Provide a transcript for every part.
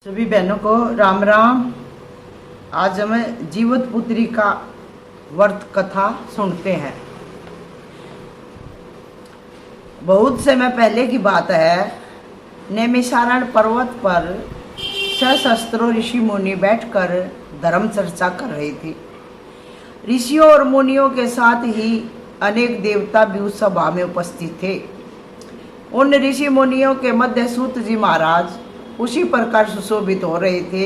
सभी बहनों को राम राम। आज हम जीवित पुत्री का व्रत कथा सुनते हैं। बहुत समय पहले की बात है, नैमिषारण्य पर्वत पर सशस्त्रों ऋषि मुनि बैठकर धर्म चर्चा कर रहे थे। ऋषियों और मुनियों के साथ ही अनेक देवता भी उस सभा में उपस्थित थे। उन ऋषि मुनियों के मध्य सूत जी महाराज उसी प्रकार सुशोभित हो रहे थे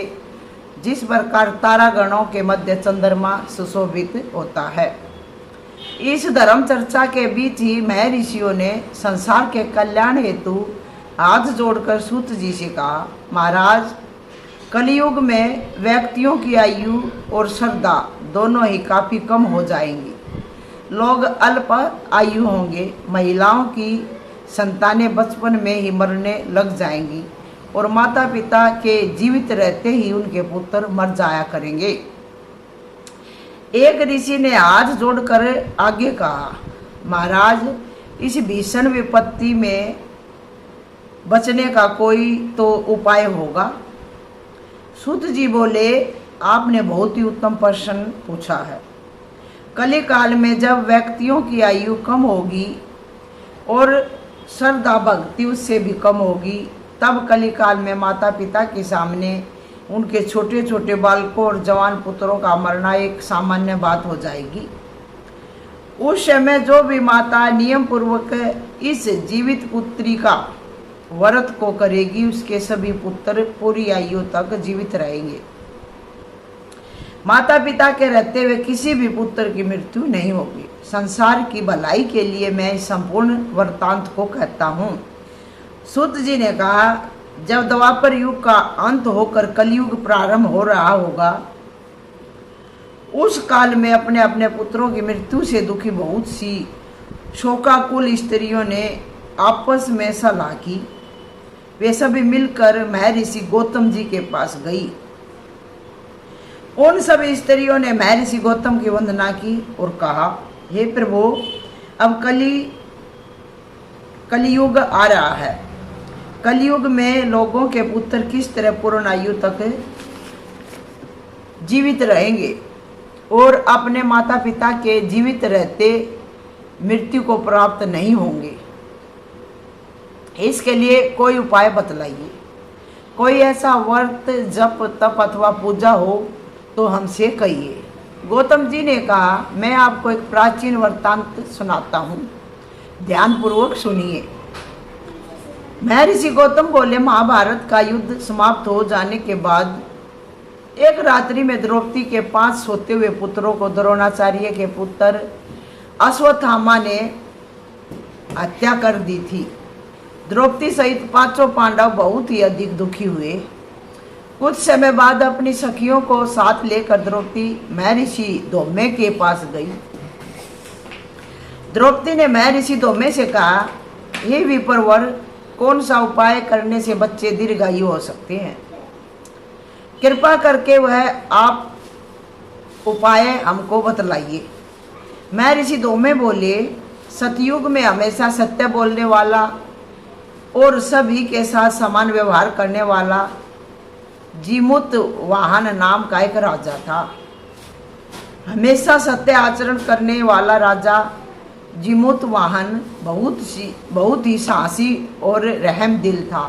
जिस प्रकार तारागणों के मध्य चंद्रमा सुशोभित होता है। इस धर्म चर्चा के बीच ही महर्षियों ने संसार के कल्याण हेतु हाथ जोड़कर सूत जी से कहा, महाराज, कलयुग में व्यक्तियों की आयु और श्रद्धा दोनों ही काफ़ी कम हो जाएंगी। लोग अल्प आयु होंगे, महिलाओं की संतानें बचपन में ही मरने लग जाएंगी और माता पिता के जीवित रहते ही उनके पुत्र मर जाया करेंगे। एक ऋषि ने हाथ जोड़कर आगे कहा, महाराज, इस भीषण विपत्ति में बचने का कोई तो उपाय होगा। सूत जी बोले, आपने बहुत ही उत्तम प्रश्न पूछा है। कली काल में जब व्यक्तियों की आयु कम होगी और श्रद्धा भक्ति उससे भी कम होगी, तब कली काल में माता पिता के सामने उनके छोटे छोटे बालकों और जवान पुत्रों का मरना एक सामान्य बात हो जाएगी। उस समय जो भी माता नियम पूर्वक इस जीवित पुत्री का व्रत को करेगी, उसके सभी पुत्र पूरी आयु तक जीवित रहेंगे। माता पिता के रहते हुए किसी भी पुत्र की मृत्यु नहीं होगी। संसार की भलाई के लिए मैं इस संपूर्ण वृत्तांत को कहता हूँ। सूत जी ने कहा, जब द्वापर युग का अंत होकर कलयुग प्रारंभ हो रहा होगा, उस काल में अपने अपने पुत्रों की मृत्यु से दुखी बहुत सी शोकाकुल स्त्रियों ने आपस में सलाह की। वे सभी मिलकर महर्षि गौतम जी के पास गई। उन सभी स्त्रियों ने महर्षि गौतम की वंदना की और कहा, हे प्रभु, अब कलियुग आ रहा है। कलयुग में लोगों के पुत्र किस तरह पूर्ण आयु तक जीवित रहेंगे और अपने माता पिता के जीवित रहते मृत्यु को प्राप्त नहीं होंगे, इसके लिए कोई उपाय बतलाइए। कोई ऐसा व्रत, जप, तप अथवा पूजा हो तो हमसे कहिए। गौतम जी ने कहा, मैं आपको एक प्राचीन वृत्तांत सुनाता हूँ, ध्यानपूर्वक सुनिए। महर्षि गौतम बोले, महाभारत का युद्ध समाप्त हो जाने के बाद एक रात्रि में द्रौपदी के 5 सोते हुए पुत्रों को द्रोणाचार्य के पुत्र अश्वत्थामा ने हत्या कर दी थी। द्रौपदी सहित 5 पांडव बहुत ही अधिक दुखी हुए। कुछ समय बाद अपनी सखियों को साथ लेकर द्रौपदी महर्षि धौम्य के पास गई। द्रौपदी ने महर्षि धौम्य से कहा, हे विप्रवर, कौन सा उपाय करने से बच्चे दीर्घायु हो सकते हैं? कृपा करके वह आप उपाय हमको बतलाइए। महर्षि धौम्य बोले, सतयुग में हमेशा सत्य बोलने वाला और सभी के साथ समान व्यवहार करने वाला जीमूत वाहन नाम का एक राजा था। हमेशा सत्य आचरण करने वाला राजा जीमूत वाहन बहुत ही साहसी और रहम दिल था।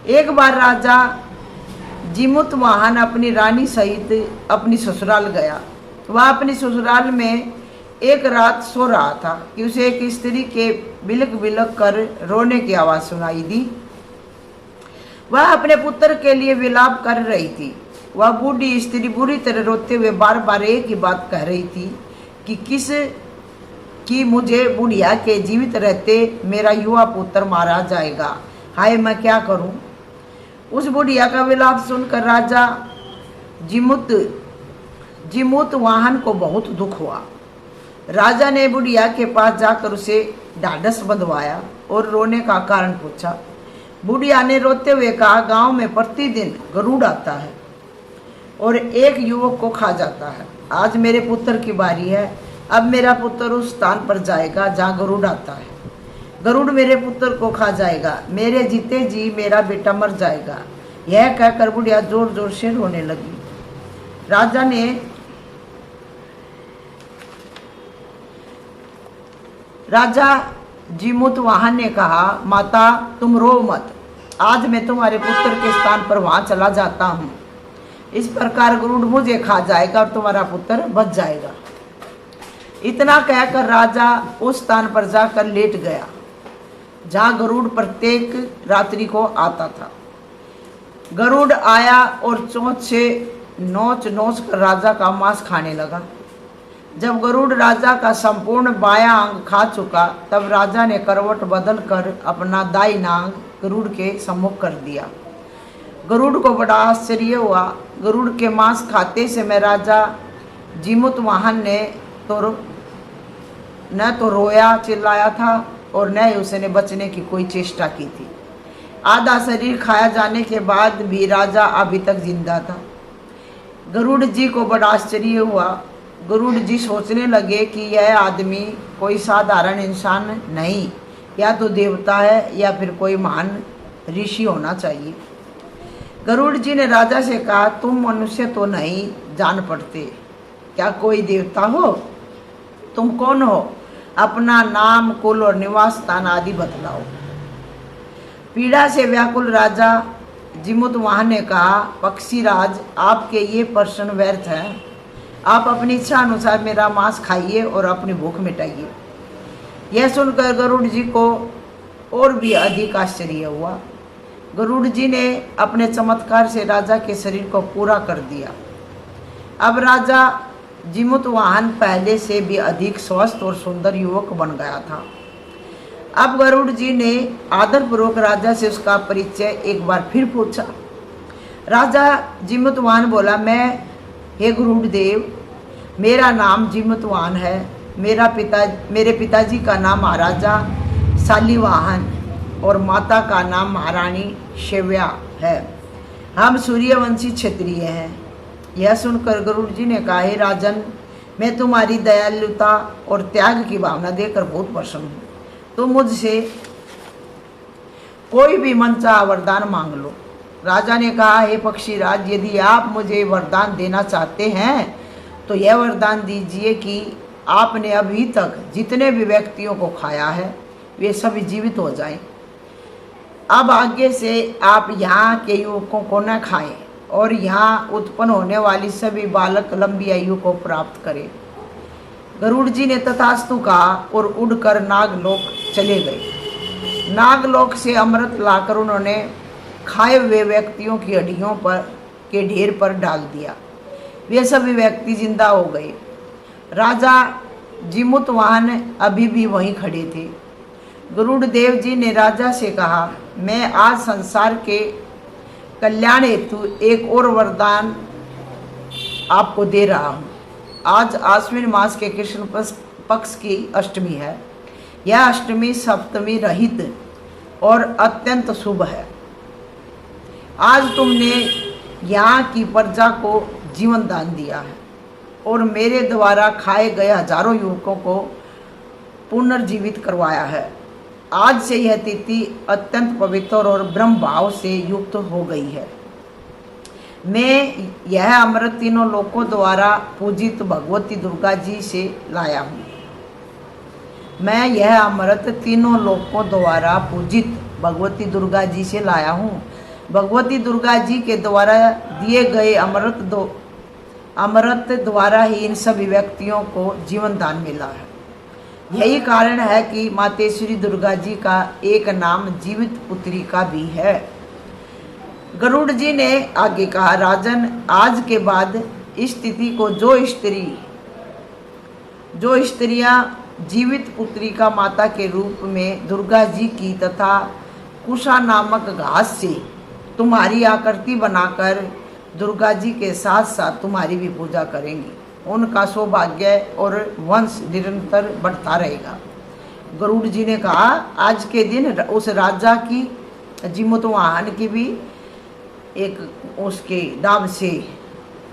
एक बार राजा जीमूत वाहन अपनी रानी सहित अपनी ससुराल गया। वह अपनी ससुराल में एक रात सो रहा था कि उसे एक स्त्री के बिलक बिलक कर रोने की आवाज़ सुनाई दी। वह अपने पुत्र के लिए विलाप कर रही थी। वह बूढ़ी स्त्री बुरी तरह रोते हुए बार बार एक ही बात कह रही थी कि मुझे बुढ़िया के जीवित रहते मेरा युवा पुत्र मारा जाएगा। हाय, मैं क्या करूं? उस बुढ़िया का विलाप सुनकर राजा जीमूत वाहन को बहुत दुख हुआ। राजा ने बुढ़िया के पास जाकर उसे ढाढ़स बंधवाया और रोने का कारण पूछा। बुढ़िया ने रोते हुए कहा, गांव में प्रतिदिन गरुड़ आता है और एक युवक को खा जाता है। आज मेरे पुत्र की बारी है। अब मेरा पुत्र उस स्थान पर जाएगा जहाँ गरुड़ आता है। गरुड़ मेरे पुत्र को खा जाएगा। मेरे जीते जी मेरा बेटा मर जाएगा। यह कहकर बुढ़िया जोर जोर से रोने लगी। राजा जीमुतवाहन ने कहा, माता तुम रो मत, आज मैं तुम्हारे पुत्र के स्थान पर वहां चला जाता हूं। इस प्रकार गरुड़ मुझे खा जाएगा और तुम्हारा पुत्र बच जाएगा। इतना कहकर राजा उस स्थान पर जाकर लेट गया जहां गरुड़ प्रत्येक रात्रि को आता था। गरुड़ आया और चोंच से नोच नोच कर राजा का मांस खाने लगा। जब गरुड़ राजा का संपूर्ण बायां अंग खा चुका, तब राजा ने करवट बदल कर अपना दाहिना अंग गरुड़ के सम्मुख कर दिया। गरुड़ को बड़ा आश्चर्य हुआ। गरुड़ के मांस खाते समय राजा जीमुतवाहन ने न तो रोया चिल्लाया था और न ही उसने बचने की कोई चेष्टा की थी। आधा शरीर खाया जाने के बाद भी राजा अभी तक जिंदा था। गरुड़ जी को बड़ा आश्चर्य हुआ। गरुड़ जी सोचने लगे कि यह आदमी कोई साधारण इंसान नहीं, या तो देवता है या फिर कोई महान ऋषि होना चाहिए। गरुड़ जी ने राजा से कहा, तुम मनुष्य तो नहीं जान पड़ते, क्या कोई देवता हो? तुम कौन हो? अपना नाम, कुल और निवास स्थान आदि बतलाओ। पीड़ा से व्याकुल राजा जीमुतवाहन ने कहा, पक्षीराज, आपके ये प्रश्न व्यर्थ हैं। आप अपनी इच्छा अनुसार मेरा मांस खाइए और अपनी भूख मिटाइए। यह सुनकर गरुड़ जी को और भी अधिक आश्चर्य हुआ। गरुड़ जी ने अपने चमत्कार से राजा के शरीर को पूरा कर दिया। अब राजा जीमुतवाहन पहले से भी अधिक स्वस्थ और सुंदर युवक बन गया था। अब गरुड़ जी ने आदरपूर्वक राजा से उसका परिचय एक बार फिर पूछा। राजा जीमुतवाहन बोला, हे गरुड़ देव, मेरा नाम जीमुतवाहन है। मेरे पिताजी का नाम महाराजा शालिवाहन और माता का नाम महारानी शिव्या है। हम सूर्यवंशी क्षत्रिय हैं। यह सुनकर गरुड़ जी ने कहा, हे राजन, मैं तुम्हारी दयालुता और त्याग की भावना देखकर बहुत प्रसन्न हूँ। तुम मुझसे कोई भी मनचाहा वरदान मांग लो। राजा ने कहा, हे पक्षीराज, यदि आप मुझे वरदान देना चाहते हैं तो यह वरदान दीजिए कि आपने अभी तक जितने भी व्यक्तियों को खाया है वे सभी जीवित हो जाएं। अब आगे से आप यहाँ के युवकों को न खाएं और यहाँ उत्पन्न होने वाली सभी बालक लंबी आयु को प्राप्त करें। गरुड़ जी ने तथास्तु कहा और उड़कर नागलोक चले गए। नागलोक से अमृत लाकर उन्होंने खाए हुए व्यक्तियों की हड्डियों के ढेर पर डाल दिया। वे सभी व्यक्ति जिंदा हो गए। राजा जीमुतवाहन अभी भी वहीं खड़े थे। गरुड़ देव जी ने राजा से कहा, मैं आज संसार के कल्याण हेतु एक और वरदान आपको दे रहा हूँ। आज आश्विन मास के कृष्ण पक्ष की अष्टमी है। यह अष्टमी सप्तमी रहित और अत्यंत शुभ है। आज तुमने यहाँ की प्रजा को जीवन दान दिया है और मेरे द्वारा खाए गए हजारों युवकों को पुनर्जीवित करवाया है। आज से यह तिथि अत्यंत पवित्र और ब्रह्म भाव से युक्त हो गई है। मैं यह अमृत तीनों लोकों द्वारा पूजित भगवती दुर्गा जी से लाया हूँ। मैं यह अमृत तीनों लोकों द्वारा पूजित भगवती दुर्गा जी से लाया हूँ। भगवती दुर्गा जी के द्वारा दिए गए अमृत द्वारा ही इन सभी व्यक्तियों को जीवन दान मिला है। यही कारण है कि मातेश्वरी दुर्गा जी का एक नाम जीवित पुत्री का भी है। गरुड़ जी ने आगे कहा, राजन, आज के बाद इस तिथि को जो स्त्रियां जीवित पुत्री का माता के रूप में दुर्गा जी की तथा कुशा नामक घास से तुम्हारी आकृति बनाकर दुर्गा जी के साथ साथ तुम्हारी भी पूजा करेंगी, उनका सौभाग्य और वंश निरंतर बढ़ता रहेगा। गरुड़ जी ने कहा, आज के दिन उस राजा की जीमुतवाहन की भी एक उसके नाम से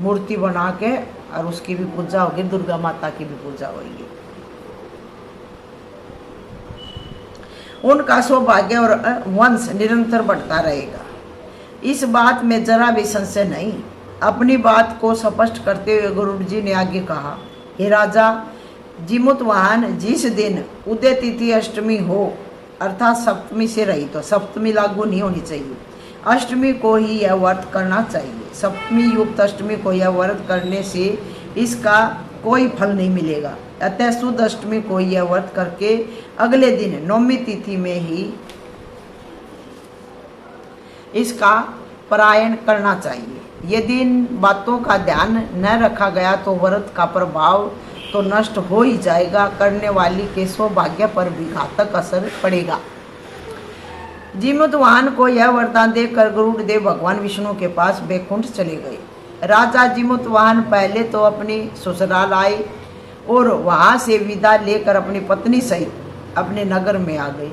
मूर्ति बना के और उसकी भी पूजा होगी, दुर्गा माता की भी पूजा होगी। उनका सौभाग्य और वंश निरंतर बढ़ता रहेगा। इस बात में जरा भी संशय नहीं। अपनी बात को स्पष्ट करते हुए गुरु जी ने आगे कहा, हे राजा जीमूतवाहन, जिस दिन उदय तिथि अष्टमी हो अर्थात सप्तमी से रही तो सप्तमी लागू नहीं होनी चाहिए, अष्टमी को ही यह व्रत करना चाहिए। सप्तमी युक्त अष्टमी को यह व्रत करने से इसका कोई फल नहीं मिलेगा। अतः शुद्ध अष्टमी को यह व्रत करके अगले दिन नौमी तिथि में ही इसका पारायण करना चाहिए। यदि इन बातों का ध्यान न रखा गया तो व्रत का प्रभाव तो नष्ट हो ही जाएगा, करने वाली के सौभाग्य पर भी घातक असर पड़ेगा। जीमूतवाहन को यह वरदान देकर गरुड़देव भगवान विष्णु के पास बैकुंठ चले गए। राजा जीमूतवाहन पहले तो अपनी ससुराल आए और वहां से विदा लेकर अपनी पत्नी सहित अपने नगर में आ गए।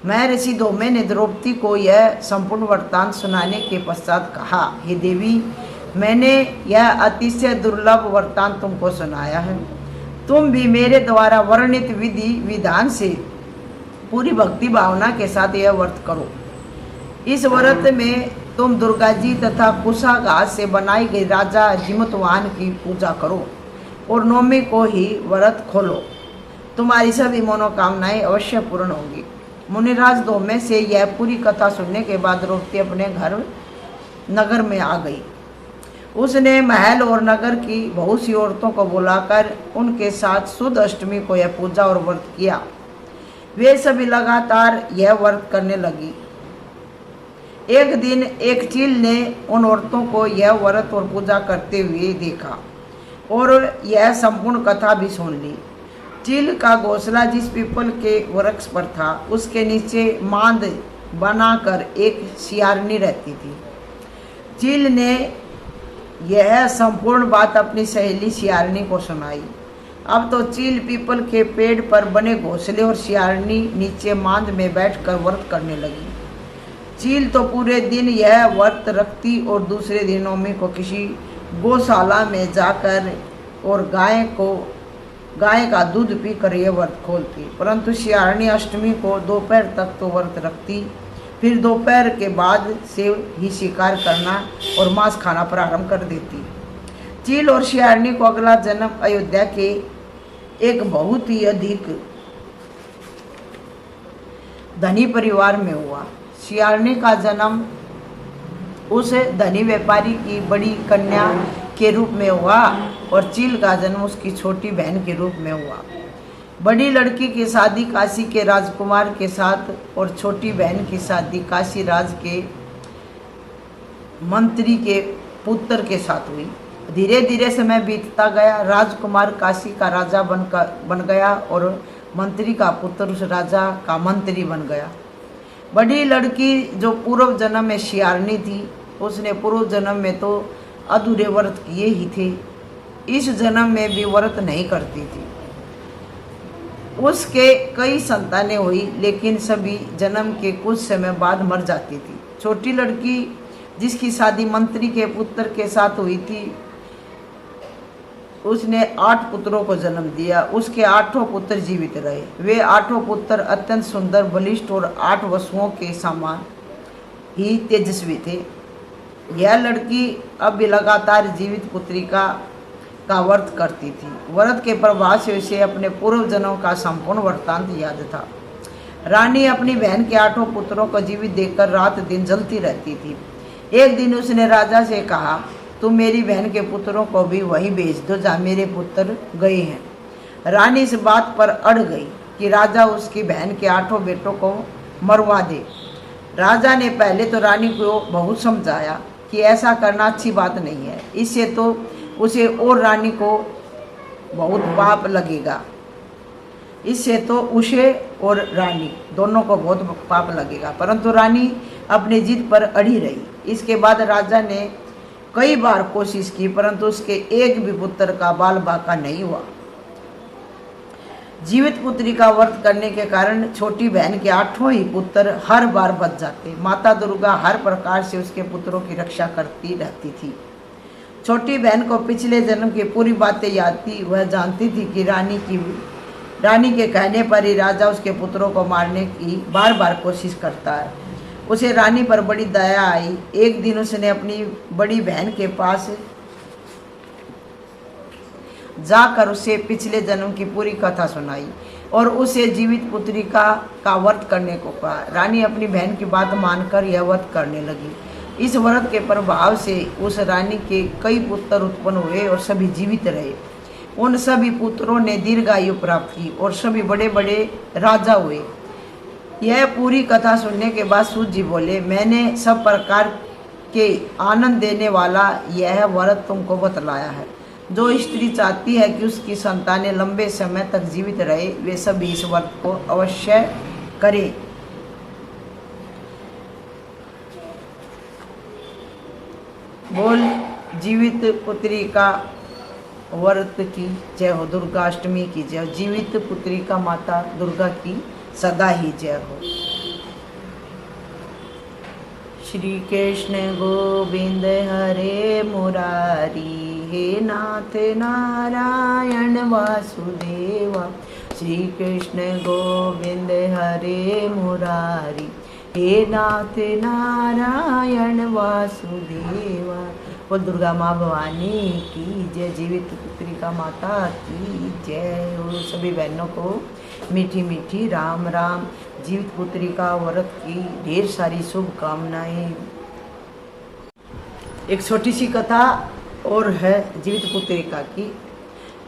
महर्षि धौम्य ने द्रौपदी को यह संपूर्ण वृत्तांत सुनाने के पश्चात कहा, हे देवी, मैंने यह अतिशय दुर्लभ वृत्तांत तुमको सुनाया है। तुम भी मेरे द्वारा वर्णित विधि विधान से पूरी भक्ति भावना के साथ यह व्रत करो। इस व्रत में तुम दुर्गा जी तथा कुशा घास से बनाई गई राजा जीमूतवाहन की पूजा करो और नौमी को ही व्रत खोलो। तुम्हारी सभी मनोकामनाएं अवश्य पूर्ण होंगी। मुनिराज धौम्य से यह पूरी कथा सुनने के बाद द्रौपदी अपने घर नगर में आ गई। उसने महल और नगर की बहुत सी औरतों को बुलाकर उनके साथ शुद्ध अष्टमी को यह पूजा और व्रत किया। वे सभी लगातार यह व्रत करने लगी। एक दिन एक चील ने उन औरतों को यह व्रत और पूजा करते हुए देखा और यह संपूर्ण कथा भी सुन ली। चील का घोंसला जिस पीपल के वृक्ष पर था उसके नीचे मांद बनाकर एक सियारनी रहती थी। चील ने यह संपूर्ण बात अपनी सहेली सियारनी को सुनाई। अब तो चील पीपल के पेड़ पर बने घोंसले और सियारनी नीचे मांद में बैठकर व्रत करने लगी। चील तो पूरे दिन यह व्रत रखती और दूसरे दिनों में को किसी गौशाला में जाकर और गाय का दूध पीकर यह व्रत खोलती। परंतु सियारनी अष्टमी को दोपहर तक तो व्रत रखती, फिर दोपहर के बाद से ही शिकार करना और मांस खाना प्रारंभ कर देती। चील और सियारनी को अगला जन्म अयोध्या के एक बहुत ही अधिक धनी परिवार में हुआ। सियारनी का जन्म उस धनी व्यापारी की बड़ी कन्या के रूप में हुआ और चील का जन्म उसकी छोटी बहन के रूप में हुआ। बड़ी लड़की की शादी काशी के राजकुमार के साथ और छोटी बहन की शादी काशी राज के मंत्री के पुत्र के साथ हुई। धीरे धीरे समय बीतता गया। राजकुमार काशी का राजा बन गया और मंत्री का पुत्र उस राजा का मंत्री बन गया। बड़ी लड़की जो पूर्व जन्म में सियारनी थी, उसने पूर्व जन्म में तो अधूरे व्रत किए ही थे, इस जन्म में भी व्रत नहीं करती थी। उसके कई संतानें हुई लेकिन सभी जन्म के कुछ समय बाद मर जाती थी। छोटी लड़की जिसकी शादी मंत्री के पुत्र के साथ हुई थी, उसने 8 पुत्रों को जन्म दिया। उसके 8 पुत्र जीवित रहे। वे 8 पुत्र अत्यंत सुंदर, बलिष्ठ और 8 वसुओं के समान ही तेजस्वी थे। यह लड़की अब भी लगातार जीवित पुत्रिका का व्रत करती थी। व्रत के प्रभाव से उसे अपने पूर्व जन्मों का संपूर्ण वृत्तांत याद था। रानी अपनी बहन के 8 पुत्रों को जीवित देखकर रात दिन जलती रहती थी। एक दिन उसने राजा से कहा, तुम मेरी बहन के पुत्रों को भी वहीं भेज दो जहाँ मेरे पुत्र गए हैं। रानी इस बात पर अड़ गई कि राजा उसकी बहन के 8 बेटों को मरवा दे। राजा ने पहले तो रानी को बहुत समझाया कि ऐसा करना अच्छी बात नहीं है, इससे तो उसे और रानी को बहुत पाप लगेगा। इससे तो उसे और रानी दोनों को बहुत पाप लगेगा। परंतु रानी अपनी जिद पर अड़ी रही। इसके बाद राजा ने कई बार कोशिश की परंतु उसके एक भी पुत्र का बाल बाका नहीं हुआ। जीवित पुत्री का व्रत करने के कारण छोटी बहन के 8 ही पुत्र हर बार बच जाते। माता दुर्गा हर प्रकार से उसके पुत्रों की रक्षा करती रहती थी। छोटी बहन को पिछले जन्म की पूरी बातें याद थी। वह जानती थी कि रानी के कहने पर ही राजा उसके पुत्रों को मारने की बार बार कोशिश करता है। उसे रानी पर बड़ी दया आई। एक दिन उसने अपनी बड़ी बहन के पास जाकर उसे पिछले जन्म की पूरी कथा सुनाई और उसे जीवित पुत्री का व्रत करने को कहा। रानी अपनी बहन की बात मानकर यह व्रत करने लगी। इस व्रत के प्रभाव से उस रानी के कई पुत्र उत्पन्न हुए और सभी जीवित रहे। उन सभी पुत्रों ने दीर्घायु प्राप्त की और सभी बड़े बड़े राजा हुए। यह पूरी कथा सुनने के बाद सूत जी बोले, मैंने सब प्रकार के आनंद देने वाला यह व्रत तुमको बतलाया है। जो स्त्री चाहती है कि उसकी संतानें लंबे समय तक जीवित रहे, वे सभी इस व्रत को अवश्य करें। बोल जीवित पुत्री का व्रत की जय हो, दुर्गा अष्टमी की जय हो, जीवित पुत्री का माता दुर्गा की सदा ही जय हो। श्री कृष्ण गोविंद हरे मुरारी, हे नाथ नारायण वासुदेवा। श्री कृष्ण गोविंद हरे मुरारी, हे नाथ नारायण वासुदेवा। बोल दुर्गा माँ भवानी की जय, जीवित पुत्री का माता की जय हो। सभी बहनों को मीठी मीठी राम राम। जीवित पुत्री का व्रत की ढेर सारी शुभकामनाएं। एक छोटी सी कथा और है जीवित पुत्रिका की।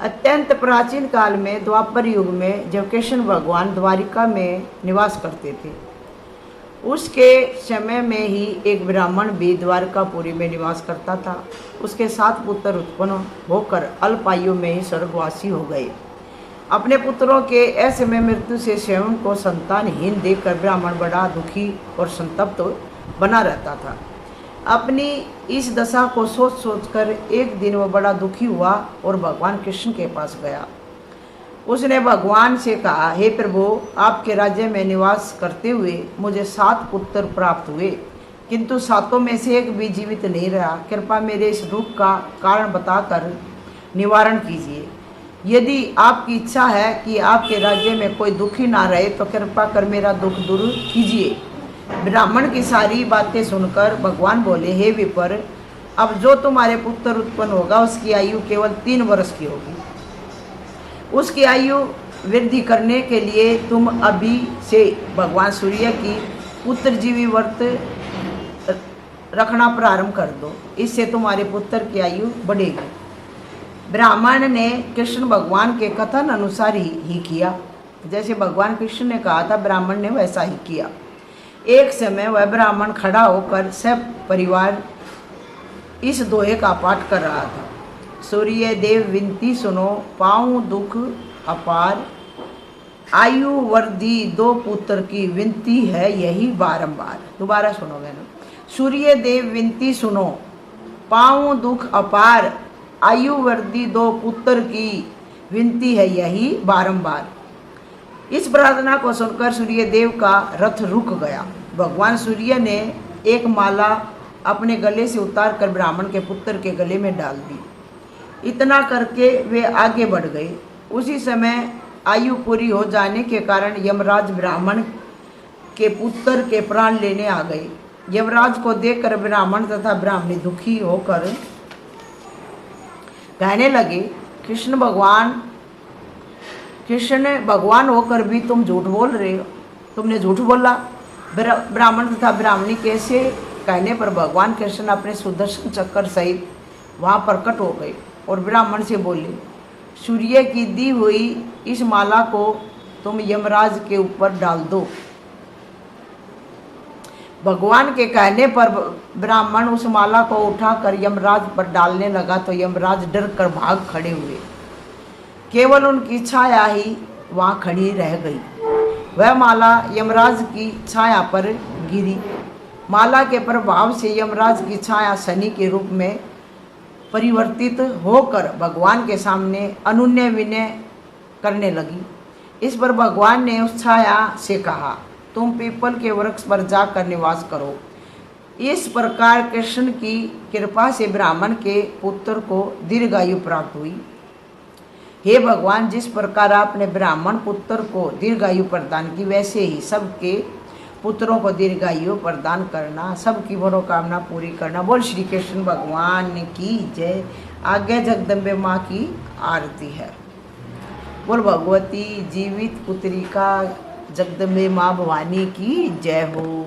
अत्यंत प्राचीन काल में द्वापर युग में जब कृष्ण भगवान द्वारिका में निवास करते थे, उसके समय में ही एक ब्राह्मण भी द्वारकापुरी में निवास करता था। उसके 7 पुत्र उत्पन्न होकर अल्पायु में ही स्वर्गवासी हो गए। अपने पुत्रों के ऐसे में मृत्यु से स्वयं को संतानहीन देखकर ब्राह्मण बड़ा दुखी और संतप्त बना रहता था। अपनी इस दशा को सोच सोचकर एक दिन वह बड़ा दुखी हुआ और भगवान कृष्ण के पास गया। उसने भगवान से कहा, हे प्रभु, आपके राज्य में निवास करते हुए मुझे 7 पुत्र प्राप्त हुए, किंतु 7 में से एक भी जीवित नहीं रहा। कृपा मेरे इस दुख का कारण बताकर निवारण कीजिए। यदि आपकी इच्छा है कि आपके राज्य में कोई दुखी ना रहे तो कृपा कर मेरा दुख दूर कीजिए। ब्राह्मण की सारी बातें सुनकर भगवान बोले, हे विपर, अब जो तुम्हारे पुत्र उत्पन्न होगा उसकी आयु केवल 3 वर्ष की होगी। उसकी आयु वृद्धि करने के लिए तुम अभी से भगवान सूर्य की पुत्रजीवी व्रत रखना प्रारंभ कर दो, इससे तुम्हारे पुत्र की आयु बढ़ेगी। ब्राह्मण ने कृष्ण भगवान के कथन अनुसार ही किया। जैसे भगवान कृष्ण ने कहा था, ब्राह्मण ने वैसा ही किया। एक समय वह ब्राह्मण खड़ा होकर सब परिवार इस दोहे का पाठ कर रहा था। सूर्य देव विनती सुनो, पाऊँ दुख अपार, आयु वर्धि 2 पुत्र की विनती है यही बारंबार। दोबारा सुनोगे ना। सूर्य देव विनती सुनो, पाऊँ दुख अपार, आयु वर्धि 2 पुत्र की विनती है यही बारंबार। इस प्रार्थना को सुनकर सूर्य देव का रथ रुक गया। भगवान सूर्य ने एक माला अपने गले से उतार कर ब्राह्मण के पुत्र के गले में डाल दी। इतना करके वे आगे बढ़ गए। उसी समय आयु पूरी हो जाने के कारण यमराज ब्राह्मण के पुत्र के प्राण लेने आ गए। यमराज को देखकर ब्राह्मण तथा ब्राह्मणी दुखी होकर कहने लगे, कृष्ण भगवान होकर भी तुम झूठ बोल रहे हो, तुमने झूठ बोला। ब्राह्मण तथा ब्राह्मणी कैसे कहने पर भगवान कृष्ण अपने सुदर्शन चक्र सहित वहाँ प्रकट हो गए और ब्राह्मण से बोले, सूर्य की दी हुई इस माला को तुम यमराज के ऊपर डाल दो। भगवान के कहने पर ब्राह्मण उस माला को उठाकर यमराज पर डालने लगा तो यमराज डर कर भाग खड़े हुए। केवल उनकी छाया ही वहाँ खड़ी रह गई। वह माला यमराज की छाया पर गिरी। माला के प्रभाव से यमराज की छाया शनि के रूप में परिवर्तित होकर भगवान के सामने अनुनय विनय करने लगी। इस पर भगवान ने उस छाया से कहा, तुम पीपल के वृक्ष पर जाकर निवास करो। इस प्रकार कृष्ण की कृपा से ब्राह्मण के पुत्र को दीर्घायु प्राप्त हुई। हे भगवान, जिस प्रकार आपने ब्राह्मण पुत्र को दीर्घायु प्रदान की, वैसे ही सबके पुत्रों को दीर्घायु प्रदान करना, सबकी मनोकामना पूरी करना। बोल श्री कृष्ण भगवान की जय। आगे जगदम्बे माँ की आरती है। बोल भगवती जीवित पुत्री का जगदम्बे माँ भवानी की जय हो।